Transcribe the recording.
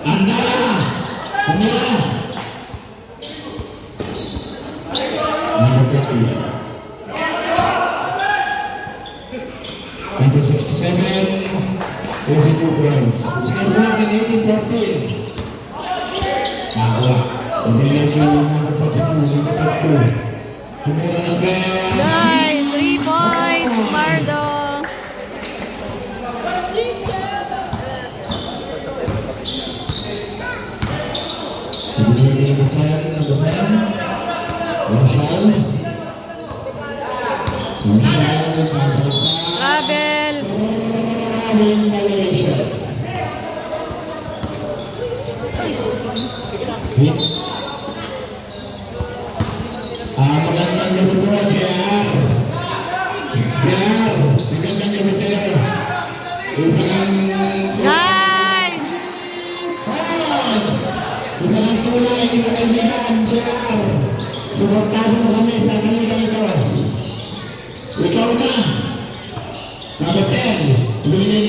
Anda! Anda! Number 50. Number 67. 22 points. Second block in 18-14. Wala. Sabi lang yung number 42. Number 2. Kumura ng player. Guys, 3 points, Mardo. Travel. Magandang gabi po, JR. JR, magandang gabi sa'yo. Guys! Isang tunay na kaibigan, JR. Suportado mo kami sa kaliga ito. Ikaw na. Number 10. Bigyan